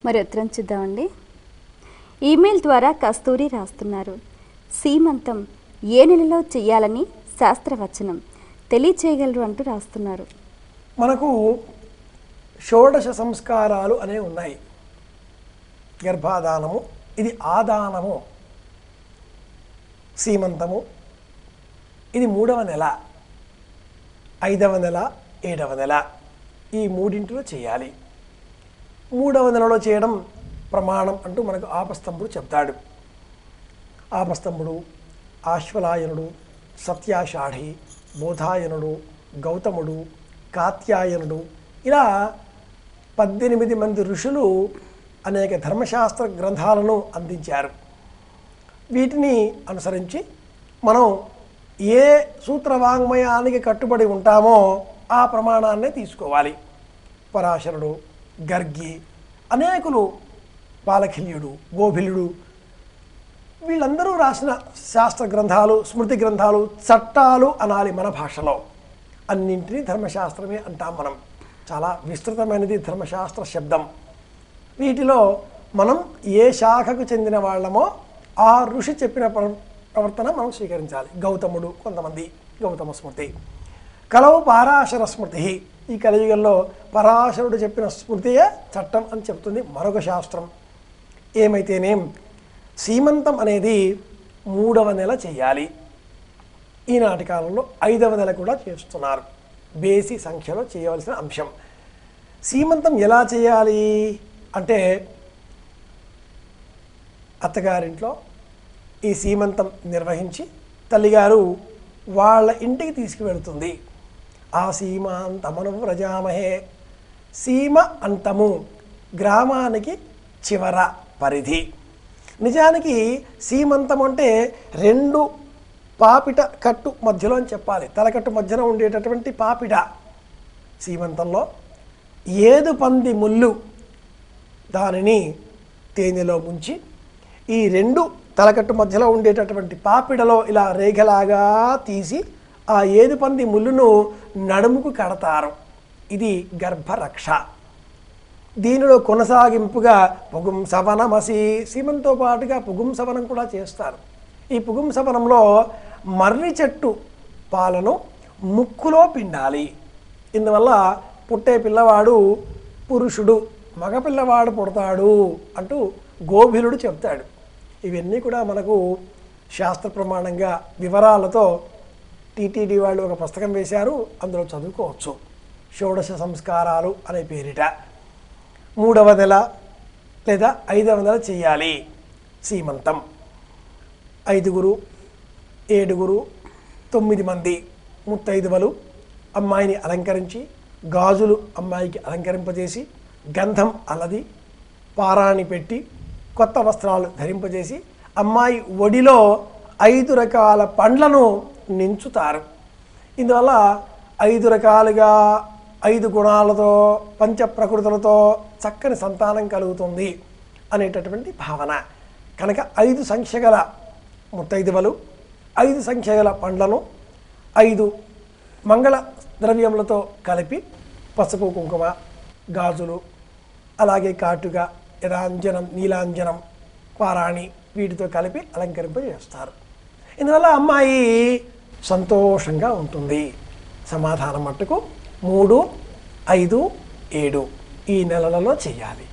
మరి ఉత్తరం చూద్దామండి. ఈమెయిల్ ద్వారా కస్తూరి రాస్తున్నారు. సీమంతం ఏ నెలలో చెయ్యాలని శాస్త్రవచనం తెలియచేయగలరు అంటూ రాస్తున్నారు. మనకు షోడశ సంస్కారాలు అనేవి ఉన్నాయి. గర్భాధానము, ఇది ఆదానము, సీమంతము, ఇది 3వ నెల, 5వ నెల, 7వ నెల, ఈ మూడింటిలో చేయాలి. 3వ నెలలో చేయడం ప్రమాణం అంటూ మనకు ఆపస్తంభుడు చెప్తాడు. ఆపస్తంభుడు, ఆశ్వలాయనుడు, సత్యాషాఢి, బోధాయనుడు, గౌతముడు, కాత్యాయనుడు, ఇలా 18 మంది ఋషులు అనేక ధర్మశాస్త్ర గ్రంథాలను అందించారు. వీటిని అనుసరించి మనం ఏ సూత్రవాంగ్మయానికి కట్టుబడి ఉంటామో ఆ ప్రమాణాన్నే తీసుకోవాలి. పరాశరుడు, గర్గి, అనేకులు, పాలఖిల్యుడు, గోభిలుడు, వీళ్ళందరూ రాసిన శాస్త్ర గ్రంథాలు, స్మృతి గ్రంథాలు, చట్టాలు అనాలి మన భాషలో. అన్నింటినీ ధర్మశాస్త్రమే అంటాం మనం. చాలా విస్తృతమైనది ధర్మశాస్త్ర శబ్దం. వీటిలో మనం ఏ శాఖకు చెందిన వాళ్ళమో ఆ ఋషి చెప్పిన ప్రవర్తన మనం స్వీకరించాలి. గౌతముడు, కొంతమంది గౌతమ స్మృతి, కలవు పరాశర స్మృతి. ఈ కలియుగంలో పరాశరుడు చెప్పిన స్మృతియే చట్టం అని చెప్తుంది మరొక శాస్త్రం. ఏమైతేనేం సీమంతం అనేది 3వ నెల చేయాలి. ఈనాటి కాలంలో 5వ నెల కూడా చేస్తున్నారు. బేసి సంఖ్యలో చేయవలసిన అంశం. సీమంతం ఎలా చేయాలి అంటే, అత్తగారింట్లో ఈ సీమంతం నిర్వహించి తల్లిగారు వాళ్ళ ఇంటికి తీసుకువెళుతుంది. ఆ సీమాంతమను వ్రజామహే. సీమ అంతము, గ్రామానికి చివర పరిధి. నిజానికి సీమంతం అంటే 2 పాపిట కట్టు మధ్యలో అని చెప్పాలి. తలకట్టు మధ్యన ఉండేటటువంటి పాపిట. సీమంతంలో ఏదు పంది ముళ్ళు దానిని తేనెలో ముంచి ఈ 2 తలకట్టు మధ్యలో ఉండేటటువంటి పాపిడలో ఇలా రేఖలాగా తీసి ఆ ఏదుపంది ముళ్ళును నడుముకు కడతారు. ఇది గర్భరక్ష. దీనిలో కొనసాగింపుగా పుగుంసవనమసి, సీమంతో పాటుగా పుగుంసవనం కూడా చేస్తారు. ఈ పుగుంసవనంలో మర్రి చెట్టు పాలను ముక్కులో పిండాలి. ఇందువల్ల పుట్టే పిల్లవాడు పురుషుడు, మగపిల్లవాడు పుడతాడు అంటూ గోభిలుడు చెప్తాడు. ఇవన్నీ కూడా మనకు శాస్త్ర ప్రమాణంగా వివరాలతో టీటీడీ వాళ్ళు ఒక పుస్తకం వేశారు, అందులో చదువుకోవచ్చు. షోడశ సంస్కారాలు అనే పేరిట 3వ నెల లేదా 5వ నెల చేయాలి సీమంతం. 5గురు, 7గురు, 9 మంది ముత్తైదువలు అమ్మాయిని అలంకరించి, గాజులు అమ్మాయికి అలంకరింపజేసి, గంధం అలది పారాణి పెట్టి, కొత్త వస్త్రాలు ధరింపజేసి, అమ్మాయి ఒడిలో 5 రకాల పండ్లను నించుతారు. ఇందువల్ల 5 రకాలుగా 5 గుణాలతో, పంచ ప్రకృతులతో చక్కని సంతానం కలుగుతుంది అనేటటువంటి భావన. కనుక 5 సంఖ్య గల ముత్తైదువలు, 5 సంఖ్య గల పండ్లను 5 మంగళ ద్రవ్యములతో కలిపి, పసుపు కుంకుమ, గాజులు, అలాగే కాటుగా, యదాంజనం, నీలాంజనం, పారాణి, వీటితో కలిపి అలంకరింపజేస్తారు. ఇందువల్ల అమ్మాయి సంతోషంగా ఉంటుంది. సమాధానం మట్టుకు 3, 5, 7 ఈ నెలలలో చేయాలి.